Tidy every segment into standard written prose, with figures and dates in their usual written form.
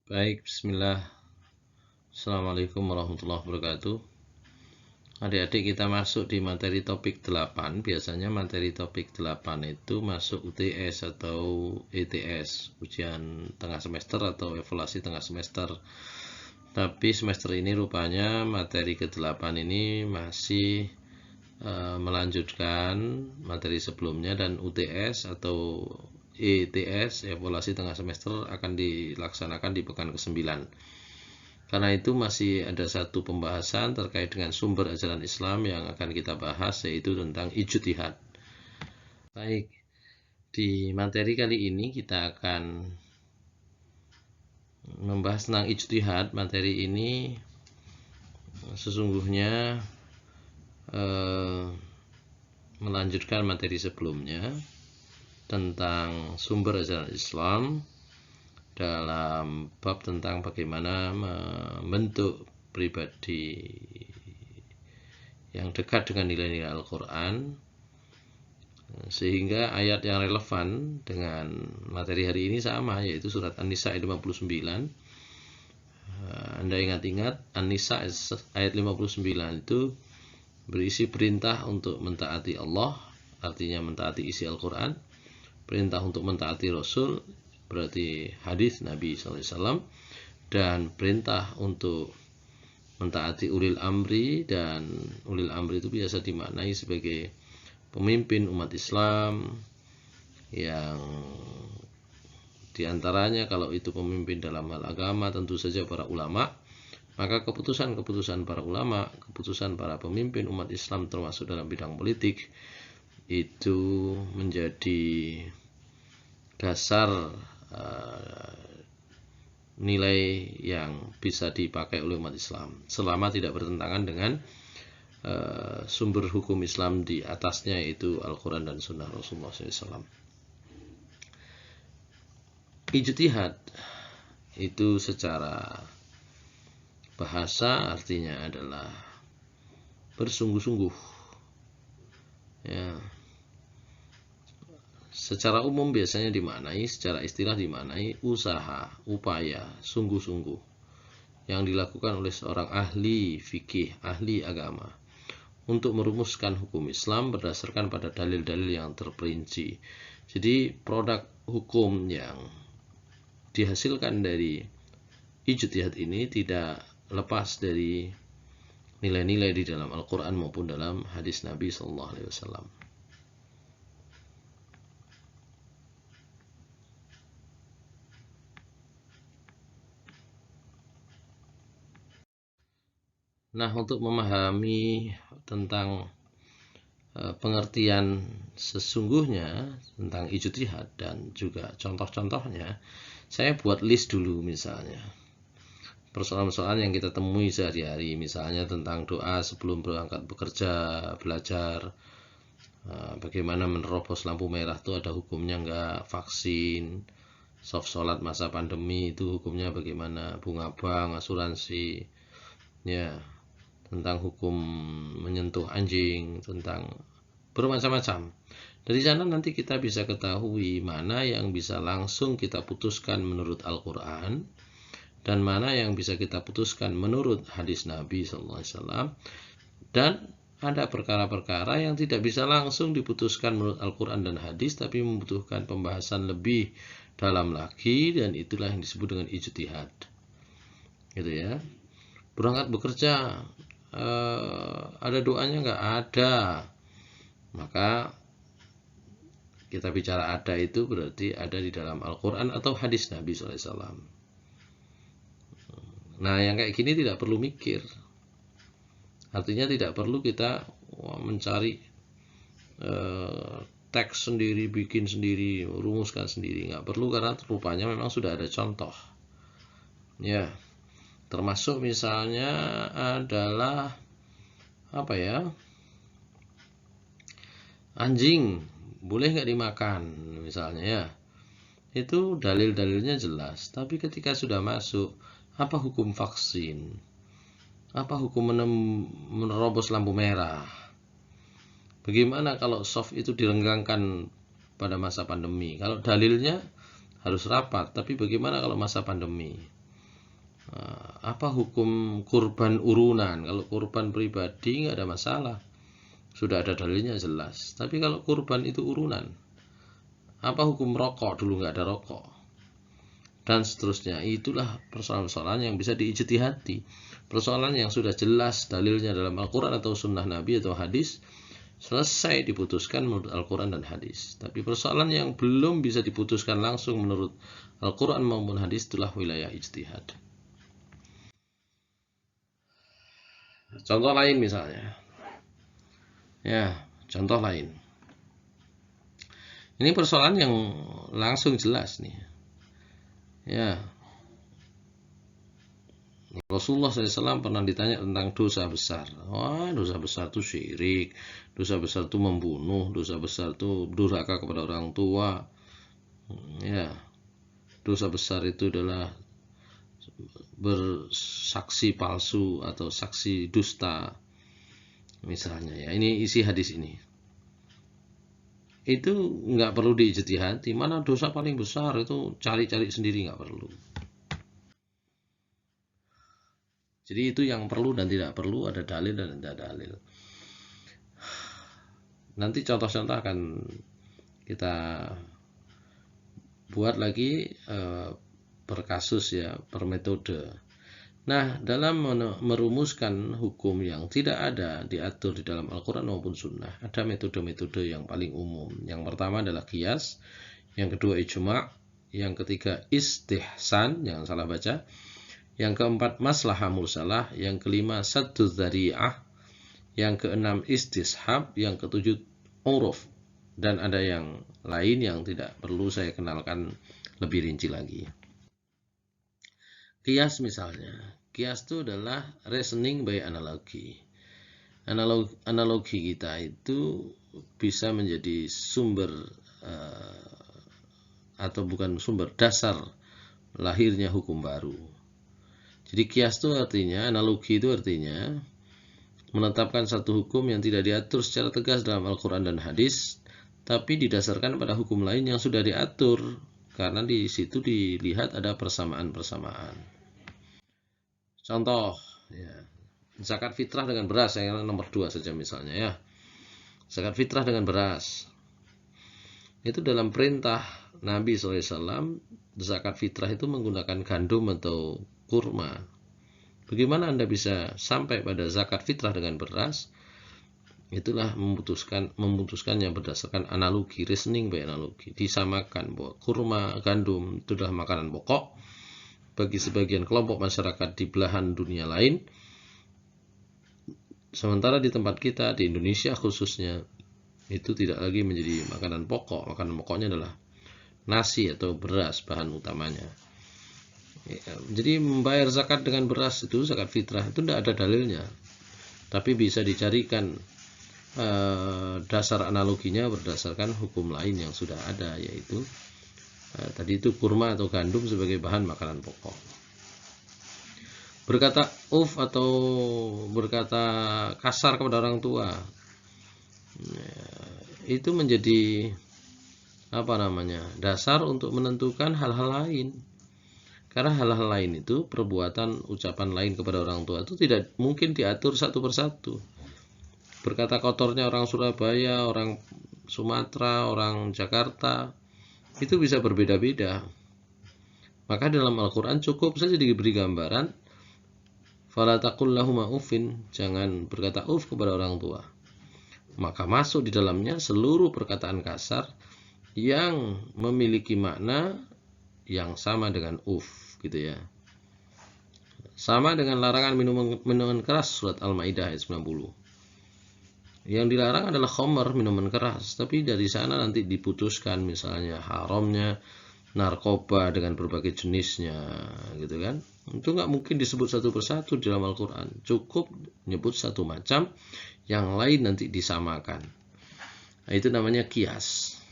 Baik, bismillah. Assalamualaikum warahmatullahi wabarakatuh. Adik-adik, kita masuk di materi topik 8. Biasanya materi topik 8 itu masuk UTS atau ETS, ujian tengah semester atau evaluasi tengah semester. Tapi semester ini rupanya materi ke-8 ini masih melanjutkan materi sebelumnya, dan UTS atau ETS, evaluasi tengah semester, akan dilaksanakan di pekan ke-9. Karena itu masih ada satu pembahasan terkait dengan sumber ajaran Islam yang akan kita bahas, yaitu tentang ijtihad. Baik, di materi kali ini kita akan membahas tentang ijtihad. Materi ini sesungguhnya melanjutkan materi sebelumnya tentang sumber ajaran Islam dalam bab tentang bagaimana membentuk pribadi yang dekat dengan nilai-nilai Al-Quran, sehingga ayat yang relevan dengan materi hari ini sama, yaitu surat An-Nisa ayat 59. Anda ingat-ingat, An-Nisa ayat 59 itu berisi perintah untuk mentaati Allah, artinya mentaati isi Al-Quran, perintah untuk mentaati Rasul, berarti hadis Nabi SAW, dan perintah untuk mentaati ulil amri. Dan ulil amri itu biasa dimaknai sebagai pemimpin umat Islam, yang diantaranya kalau itu pemimpin dalam hal agama tentu saja para ulama. Maka keputusan-keputusan para ulama, keputusan para pemimpin umat Islam termasuk dalam bidang politik, itu menjadi dasar nilai yang bisa dipakai oleh umat Islam selama tidak bertentangan dengan sumber hukum Islam di atasnya, yaitu Al-Quran dan Sunnah Rasulullah SAW. Ijtihad itu secara bahasa artinya adalah bersungguh-sungguh, ya. Secara umum biasanya dimaknai, secara istilah dimaknai usaha, upaya, sungguh-sungguh yang dilakukan oleh seorang ahli fikih, ahli agama, untuk merumuskan hukum Islam berdasarkan pada dalil-dalil yang terperinci. Jadi produk hukum yang dihasilkan dari ijtihad ini tidak lepas dari nilai-nilai di dalam Al-Quran maupun dalam hadis Nabi SAW. Nah, untuk memahami tentang pengertian sesungguhnya tentang ijtihad dan juga contoh-contohnya, saya buat list dulu. Misalnya persoalan-persoalan yang kita temui sehari-hari, misalnya tentang doa sebelum berangkat bekerja, belajar, bagaimana menerobos lampu merah itu ada hukumnya enggak, vaksin, soft sholat masa pandemi itu hukumnya bagaimana, bunga bank, asuransi, ya, tentang hukum menyentuh anjing, tentang bermacam-macam. Dari sana nanti kita bisa ketahui mana yang bisa langsung kita putuskan menurut Al-Quran dan mana yang bisa kita putuskan menurut hadis Nabi SAW. Dan ada perkara-perkara yang tidak bisa langsung diputuskan menurut Al-Quran dan hadis, tapi membutuhkan pembahasan lebih dalam lagi, dan itulah yang disebut dengan ijtihad, gitu ya. Berangkat bekerja, ada doanya nggak? Ada. Maka kita bicara ada itu berarti ada di dalam Al-Quran atau hadis Nabi SAW. Nah, yang kayak gini tidak perlu mikir. Artinya tidak perlu kita mencari teks sendiri, bikin sendiri, rumuskan sendiri. Nggak perlu, karena rupanya memang sudah ada contoh, ya. Termasuk misalnya adalah apa ya, anjing boleh nggak dimakan misalnya, ya. Itu dalil-dalilnya jelas. Tapi ketika sudah masuk, apa hukum vaksin, apa hukum menerobos lampu merah, bagaimana kalau soft itu direnggangkan pada masa pandemi? Kalau dalilnya harus rapat, tapi bagaimana kalau masa pandemi? Apa hukum kurban urunan? Kalau kurban pribadi nggak ada masalah, sudah ada dalilnya jelas. Tapi kalau kurban itu urunan, apa hukum rokok? Dulu nggak ada rokok, dan seterusnya. Itulah persoalan-persoalan yang bisa diijtihadi. Persoalan yang sudah jelas dalilnya dalam Al-Quran atau Sunnah Nabi atau hadis, selesai diputuskan menurut Al-Quran dan hadis. Tapi persoalan yang belum bisa diputuskan langsung menurut Al-Quran maupun hadis, itulah wilayah ijtihad. Contoh lain misalnya, contoh lain. Ini persoalan yang langsung jelas nih. Rasulullah SAW pernah ditanya tentang dosa besar. Dosa besar itu syirik, dosa besar itu membunuh, dosa besar itu durhaka kepada orang tua. Dosa besar itu adalah bersaksi palsu atau saksi dusta, misalnya. Ini isi hadis ini. Itu nggak perlu diijtihadi. Mana dosa paling besar, itu cari-cari sendiri, nggak perlu. Jadi itu yang perlu dan tidak perlu, ada dalil dan tidak dalil. Nanti contoh-contoh akan kita buat lagi per kasus per metode. Nah, dalam merumuskan hukum yang tidak ada diatur di dalam Al-Quran maupun Sunnah, ada metode-metode yang paling umum. Yang pertama adalah qiyas, yang kedua ijma', yang ketiga istihsan, jangan salah baca, yang keempat maslahah mursalah, yang kelima saddu dzari'ah, yang keenam istishab, yang ketujuh uruf, dan ada yang lain yang tidak perlu saya kenalkan lebih rinci lagi. Qiyas misalnya, qiyas itu adalah reasoning by analogi. Analogi kita itu bisa menjadi sumber atau bukan sumber, dasar lahirnya hukum baru. Jadi qiyas itu artinya, analogi itu artinya menetapkan satu hukum yang tidak diatur secara tegas dalam Al-Quran dan hadis, tapi didasarkan pada hukum lain yang sudah diatur, karena di situ dilihat ada persamaan-persamaan. Contoh, zakat fitrah dengan beras, yang nomor 2 saja misalnya. Zakat fitrah dengan beras. Itu dalam perintah Nabi SAW, zakat fitrah itu menggunakan gandum atau kurma. Bagaimana Anda bisa sampai pada zakat fitrah dengan beras? Itulah memutuskannya berdasarkan analogi, reasoning by analogi. Disamakan bahwa kurma, gandum itu adalah makanan pokok bagi sebagian kelompok masyarakat di belahan dunia lain. Sementara di tempat kita, di Indonesia khususnya, itu tidak lagi menjadi makanan pokok. Makanan pokoknya adalah nasi atau beras, bahan utamanya. Jadi membayar zakat dengan beras itu, zakat fitrah itu tidak ada dalilnya, tapi bisa dicarikan dasar analoginya berdasarkan hukum lain yang sudah ada, yaitu tadi itu kurma atau gandum sebagai bahan makanan pokok. Berkata atau berkata kasar kepada orang tua, itu menjadi dasar untuk menentukan hal-hal lain. Karena hal-hal lain itu, perbuatan, ucapan lain kepada orang tua itu tidak mungkin diatur satu persatu. Berkata kotornya orang Surabaya, orang Sumatera, orang Jakarta, itu bisa berbeda-beda. Maka dalam Al-Quran cukup saja diberi gambaran, fala taqul lahuma uffin, jangan berkata kepada orang tua. Maka masuk di dalamnya seluruh perkataan kasar yang memiliki makna yang sama dengan gitu ya. Sama dengan larangan minuman keras, surat Al-Maidah ayat 90. Yang dilarang adalah khamr, minuman keras, tapi dari sana nanti diputuskan misalnya haramnya narkoba dengan berbagai jenisnya, gitu kan. Itu nggak mungkin disebut satu persatu di dalam Al-Quran. Cukup menyebut satu macam, yang lain nanti disamakan. Nah, itu namanya qiyas.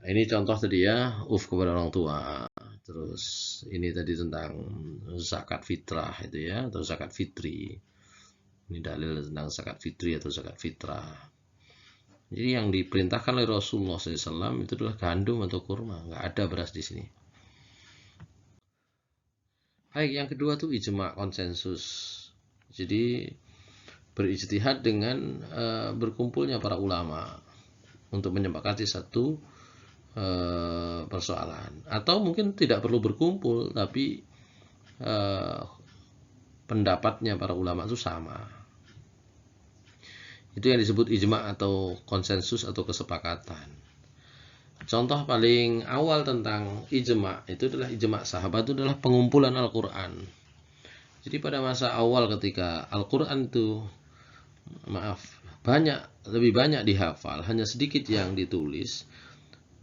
Nah, ini contoh tadi kepada orang tua. Terus ini tadi tentang zakat fitrah itu atau zakat fitri. Ini dalil tentang zakat fitri atau zakat fitrah. Jadi yang diperintahkan oleh Rasulullah SAW itu adalah gandum atau kurma, nggak ada beras di sini. Baik, yang kedua tuh ijma, konsensus. Jadi berijtihad dengan berkumpulnya para ulama untuk menyepakati satu persoalan, atau mungkin tidak perlu berkumpul tapi pendapatnya para ulama itu sama. Itu yang disebut ijma atau konsensus atau kesepakatan. Contoh paling awal tentang ijma itu adalah ijma sahabat, itu adalah pengumpulan Al-Quran. Jadi pada masa awal ketika Al-Quran itu lebih banyak dihafal, hanya sedikit yang ditulis,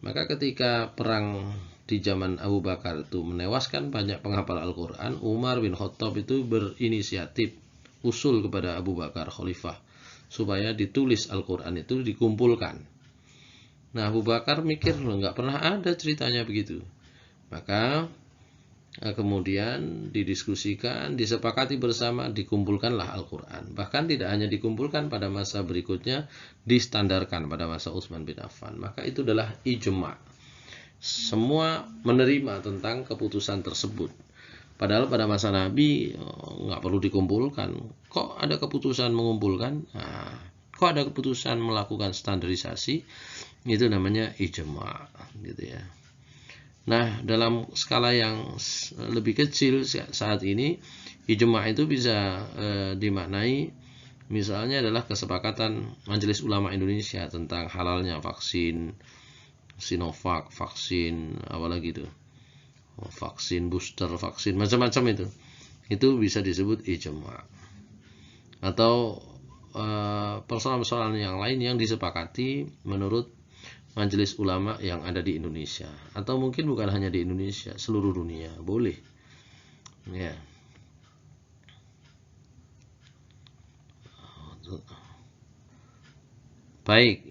maka ketika perang di zaman Abu Bakar itu menewaskan banyak penghafal Al-Quran, Umar bin Khattab itu berinisiatif usul kepada Abu Bakar Khalifah supaya ditulis Al-Quran itu dikumpulkan. Nah, Abu Bakar mikir, nggak pernah ada ceritanya begitu. Maka kemudian didiskusikan, disepakati bersama, dikumpulkanlah Al-Quran. Bahkan tidak hanya dikumpulkan, pada masa berikutnya distandarkan pada masa Utsman bin Affan. Maka itu adalah ijma. Semua menerima tentang keputusan tersebut. Padahal pada masa Nabi nggak perlu dikumpulkan. Kok ada keputusan mengumpulkan? Nah, kok ada keputusan melakukan standarisasi? Itu namanya ijma, gitu ya. Nah, dalam skala yang lebih kecil saat ini, ijma itu bisa dimaknai misalnya adalah kesepakatan Majelis Ulama Indonesia tentang halalnya vaksin Sinovac, vaksin apalagi itu, vaksin booster, vaksin macam-macam itu bisa disebut ijma. Atau persoalan-persoalan yang lain yang disepakati menurut Majelis Ulama yang ada di Indonesia, atau mungkin bukan hanya di Indonesia, seluruh dunia boleh. Ya. Baik.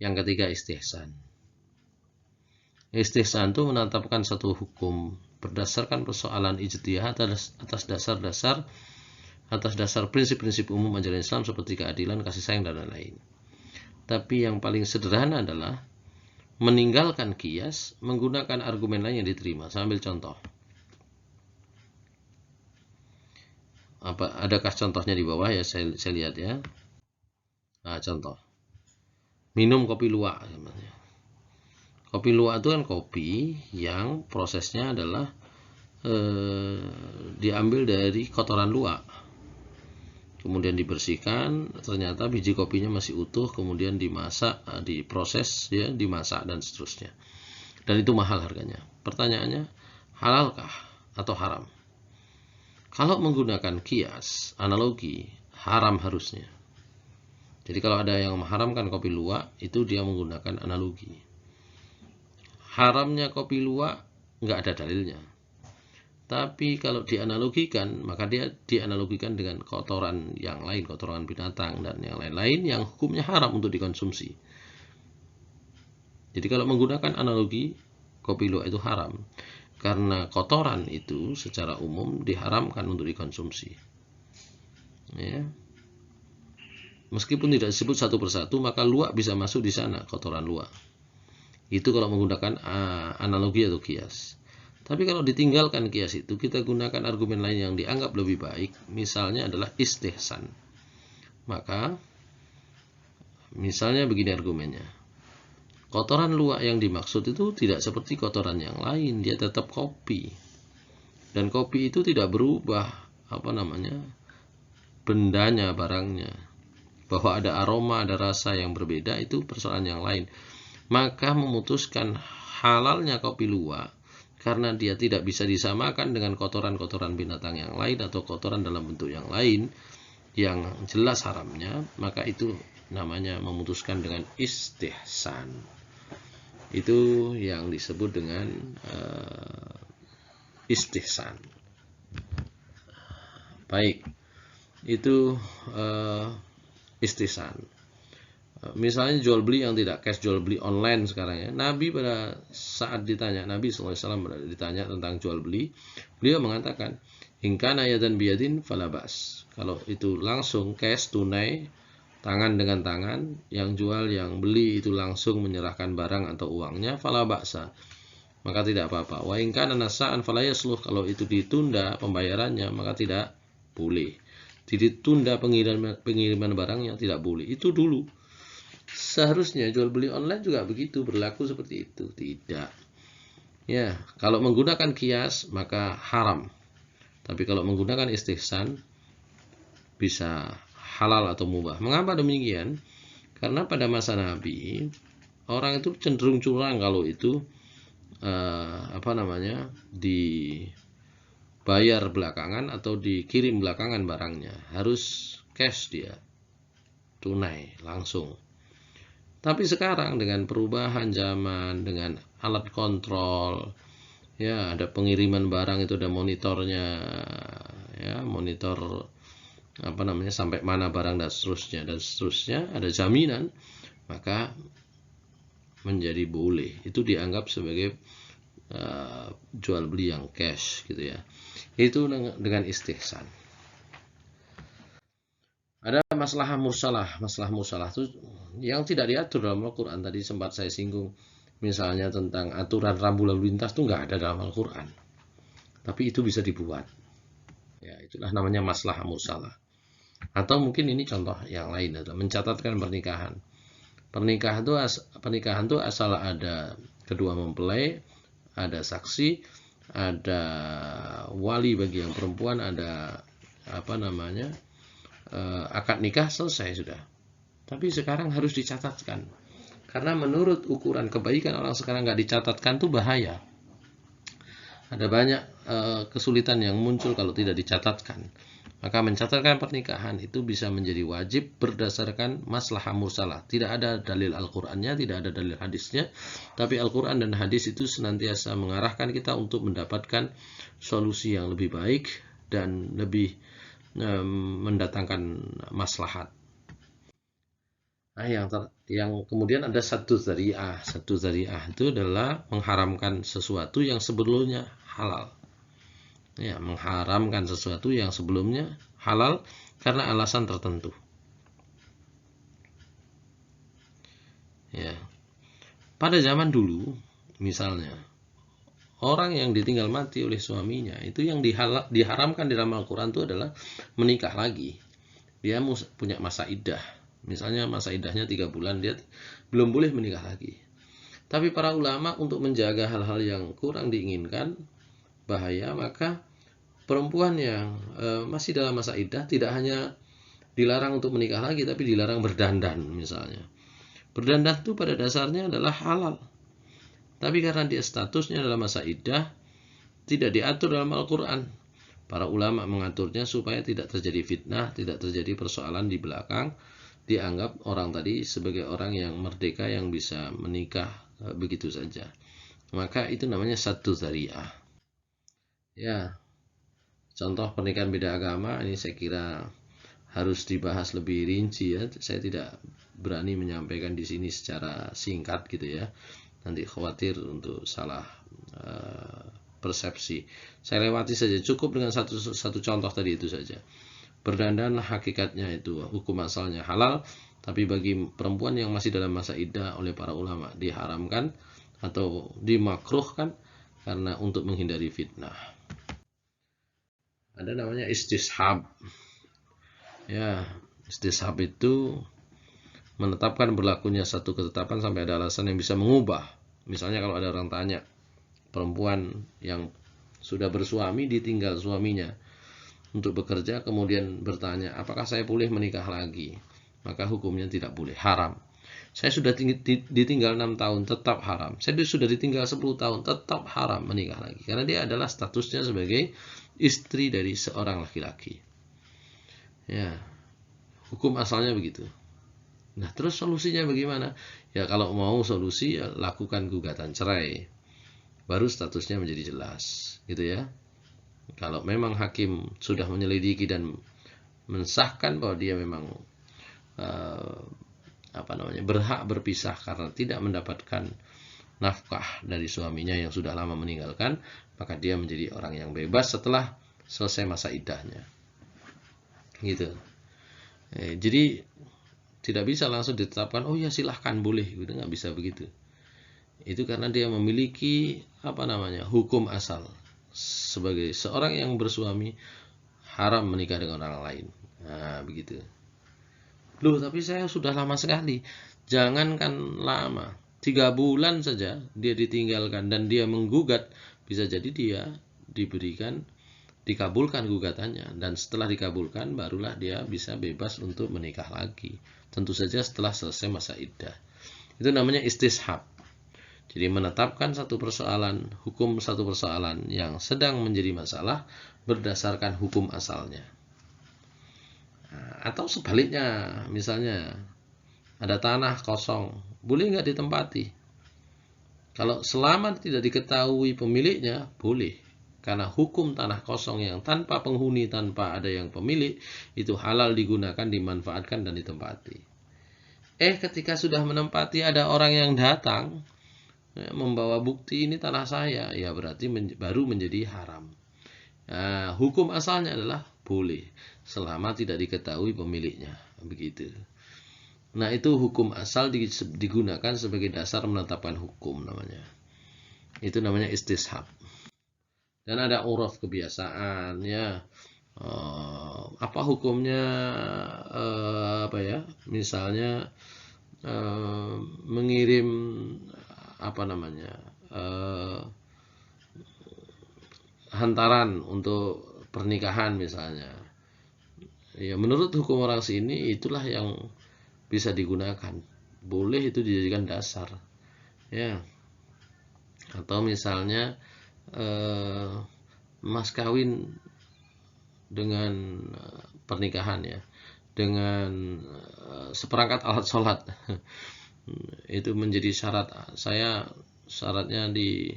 Yang ketiga istihsan. Istihsan itu menetapkan satu hukum berdasarkan persoalan ijtihad atas dasar prinsip-prinsip umum ajaran Islam seperti keadilan, kasih sayang, dan lain-lain. Tapi yang paling sederhana adalah meninggalkan qiyas, menggunakan argumen lain yang diterima. Saya ambil contoh. Adakah contohnya di bawah ya? Saya lihat ya. Nah, contoh. Minum kopi luwak. Kopi luwak itu kan kopi yang prosesnya adalah diambil dari kotoran luwak. Kemudian dibersihkan, ternyata biji kopinya masih utuh, kemudian dimasak, diproses, ya, dimasak dan seterusnya. Dan itu mahal harganya. Pertanyaannya, halalkah atau haram? Kalau menggunakan kias, analogi, haram harusnya. Jadi kalau ada yang mengharamkan kopi luwak, itu dia menggunakan analogi. Haramnya kopi luwak nggak ada dalilnya. Tapi kalau dianalogikan, maka dia dianalogikan dengan kotoran yang lain, kotoran binatang dan yang lain-lain yang hukumnya haram untuk dikonsumsi. Jadi kalau menggunakan analogi, kopi luwak itu haram. Karena kotoran itu secara umum diharamkan untuk dikonsumsi. Ya. Meskipun tidak disebut satu persatu, maka luwak bisa masuk di sana, kotoran luwak. Itu kalau menggunakan analogi atau kias. Tapi kalau ditinggalkan kias itu, kita gunakan argumen lain yang dianggap lebih baik, misalnya adalah istihsan. Maka, misalnya begini argumennya. Kotoran luwak yang dimaksud itu tidak seperti kotoran yang lain, dia tetap kopi. Dan kopi itu tidak berubah, bendanya, barangnya. Bahwa ada aroma, ada rasa yang berbeda, itu persoalan yang lain. Maka memutuskan halalnya kopi luwak, karena dia tidak bisa disamakan dengan kotoran-kotoran binatang yang lain atau kotoran dalam bentuk yang lain yang jelas haramnya, maka itu namanya memutuskan dengan istihsan. Itu yang disebut dengan istihsan. Baik, itu istihsan. Misalnya jual beli yang tidak cash, jual beli online sekarang ya. Nabi pada saat ditanya, Nabi SAW ditanya tentang jual beli, beliau mengatakan, "In kana yadan biyadin falabas." Kalau itu langsung cash, tunai, tangan dengan tangan, yang jual yang beli itu langsung menyerahkan barang atau uangnya, falabasa, maka tidak apa-apa. Wa in kana nasa'an fala yasluh, kalau itu ditunda pembayarannya maka tidak boleh. Ditunda pengiriman barangnya tidak boleh. Itu dulu. Seharusnya jual beli online juga begitu, berlaku seperti itu. Tidak. Ya, kalau menggunakan kias maka haram. Tapi kalau menggunakan istihsan bisa halal atau mubah. Mengapa demikian? Karena pada masa Nabi orang itu cenderung curang kalau itu dibayar belakangan atau dikirim belakangan barangnya. Harus cash dia, tunai langsung. Tapi sekarang dengan perubahan zaman, dengan alat kontrol, ya ada pengiriman barang itu ada monitornya, ya monitor sampai mana barang dan seterusnya, ada jaminan, maka menjadi boleh. Itu dianggap sebagai jual beli yang cash gitu ya. Itu dengan istihsan. Ada masalah mursalah itu yang tidak diatur dalam Al-Quran. Tadi sempat saya singgung, misalnya tentang aturan rambu lalu lintas itu nggak ada dalam Al-Quran, tapi itu bisa dibuat. Ya, itulah namanya masalah mursalah. Atau mungkin ini contoh yang lain adalah mencatatkan pernikahan. Pernikahan itu asal ada kedua mempelai, ada saksi, ada wali bagi yang perempuan, ada akad nikah, selesai sudah. Tapi sekarang harus dicatatkan, karena menurut ukuran kebaikan orang sekarang nggak dicatatkan tuh bahaya. Ada banyak kesulitan yang muncul kalau tidak dicatatkan. Maka mencatatkan pernikahan itu bisa menjadi wajib berdasarkan maslahah mursalah. Tidak ada dalil Al-Qur'annya, tidak ada dalil hadisnya, tapi Al-Qur'an dan hadis itu senantiasa mengarahkan kita untuk mendapatkan solusi yang lebih baik dan lebih mendatangkan maslahat. Nah, yang kemudian ada satu dzari'ah. Satu dzari'ah itu adalah mengharamkan sesuatu yang sebelumnya halal. Ya, mengharamkan sesuatu yang sebelumnya halal karena alasan tertentu. Ya. Pada zaman dulu, misalnya, orang yang ditinggal mati oleh suaminya, itu yang diharamkan di dalam Al-Quran itu adalah menikah lagi. Dia punya masa iddah. Misalnya masa iddahnya 3 bulan, dia belum boleh menikah lagi. Tapi para ulama untuk menjaga hal-hal yang kurang diinginkan, bahaya, maka perempuan yang masih dalam masa iddah tidak hanya dilarang untuk menikah lagi, tapi dilarang berdandan misalnya. Berdandan itu pada dasarnya adalah halal. Tapi karena dia statusnya dalam masa iddah, tidak diatur dalam Al-Quran. Para ulama mengaturnya supaya tidak terjadi fitnah, tidak terjadi persoalan di belakang. Dianggap orang tadi sebagai orang yang merdeka yang bisa menikah begitu saja. Maka itu namanya satu dzari'ah. Ya, contoh pernikahan beda agama ini saya kira harus dibahas lebih rinci ya. Saya tidak berani menyampaikan di sini secara singkat gitu ya. Nanti khawatir untuk salah persepsi. Saya lewati saja, cukup dengan satu contoh tadi itu saja. Berdandan hakikatnya itu hukum asalnya halal, tapi bagi perempuan yang masih dalam masa iddah oleh para ulama diharamkan atau dimakruhkan karena untuk menghindari fitnah. Ada namanya istishab. Ya, istishab itu menetapkan berlakunya satu ketetapan sampai ada alasan yang bisa mengubah. Misalnya kalau ada orang tanya, perempuan yang sudah bersuami ditinggal suaminya untuk bekerja, kemudian bertanya, apakah saya boleh menikah lagi? Maka hukumnya tidak boleh, haram. Saya sudah ditinggal 6 tahun, tetap haram. Saya sudah ditinggal 10 tahun, tetap haram menikah lagi. Karena dia adalah statusnya sebagai istri dari seorang laki-laki. Ya, hukum asalnya begitu. Nah, terus solusinya bagaimana? Ya, kalau mau solusi, ya lakukan gugatan cerai. Baru statusnya menjadi jelas, gitu ya. Kalau memang hakim sudah menyelidiki dan mensahkan bahwa dia memang berhak berpisah karena tidak mendapatkan nafkah dari suaminya yang sudah lama meninggalkan, maka dia menjadi orang yang bebas setelah selesai masa iddahnya. Gitu. Jadi tidak bisa langsung ditetapkan, oh ya silahkan boleh, gitu, nggak bisa begitu. Itu karena dia memiliki hukum asal. Sebagai seorang yang bersuami haram menikah dengan orang lain. Nah, begitu. Loh, tapi saya sudah lama sekali. Jangankan lama, 3 bulan saja dia ditinggalkan dan dia menggugat, bisa jadi dia dikabulkan gugatannya, dan setelah dikabulkan barulah dia bisa bebas untuk menikah lagi. Tentu saja setelah selesai masa iddah. Itu namanya istishab. Jadi menetapkan hukum satu persoalan yang sedang menjadi masalah berdasarkan hukum asalnya. Atau sebaliknya, misalnya ada tanah kosong, boleh nggak ditempati? Kalau selama tidak diketahui pemiliknya, boleh. Karena hukum tanah kosong yang tanpa penghuni, tanpa ada yang pemilik, itu halal digunakan, dimanfaatkan, dan ditempati. Ketika sudah menempati, ada orang yang datang membawa bukti ini tanah saya, ya berarti baru menjadi haram. Nah, hukum asalnya adalah boleh selama tidak diketahui pemiliknya, begitu. Nah, itu hukum asal digunakan sebagai dasar menetapkan hukum namanya. Itu namanya istishab. Dan ada uraf, kebiasaan, ya. Apa hukumnya? Misalnya mengirim hantaran untuk pernikahan misalnya. Ya, menurut hukum orang sini itulah yang bisa digunakan. Boleh itu dijadikan dasar. Ya. Atau misalnya mas kawin dengan pernikahan, ya, dengan seperangkat alat sholat. Itu menjadi syarat. Syaratnya di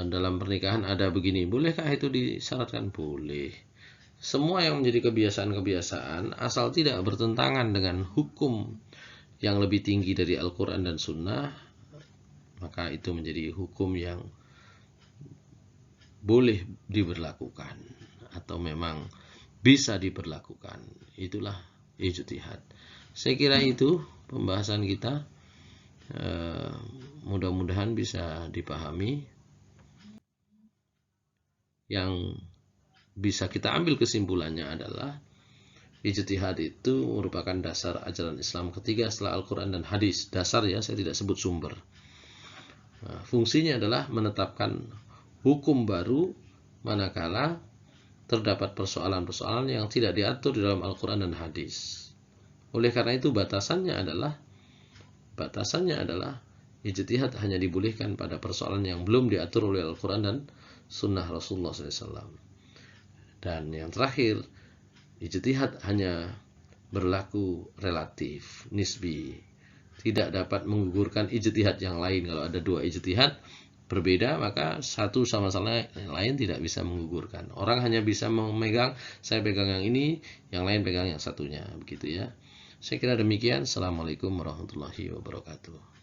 dalam pernikahan ada begini. Bolehkah itu disyaratkan? Boleh. Semua yang menjadi kebiasaan-kebiasaan asal tidak bertentangan dengan hukum yang lebih tinggi dari Al-Quran dan Sunnah, maka itu menjadi hukum yang boleh diberlakukan atau memang bisa diberlakukan. Itulah ijtihad. Saya kira itu pembahasan kita. Mudah-mudahan bisa dipahami. Yang bisa kita ambil kesimpulannya adalah ijtihad itu merupakan dasar ajaran Islam ketiga setelah Al-Quran dan hadis. Dasar, ya, saya tidak sebut sumber. Fungsinya adalah menetapkan hukum baru manakala terdapat persoalan-persoalan yang tidak diatur di dalam Al-Quran dan hadis. Oleh karena itu batasannya adalah ijtihad hanya dibolehkan pada persoalan yang belum diatur oleh Al-Quran dan Sunnah Rasulullah SAW. Dan yang terakhir, ijtihad hanya berlaku relatif, nisbi, tidak dapat menggugurkan ijtihad yang lain. Kalau ada 2 ijtihad berbeda, maka satu sama yang lain tidak bisa menggugurkan. Orang hanya bisa memegang, saya pegang yang ini, yang lain pegang yang satunya, begitu, ya. Saya kira demikian. Assalamualaikum warahmatullahi wabarakatuh.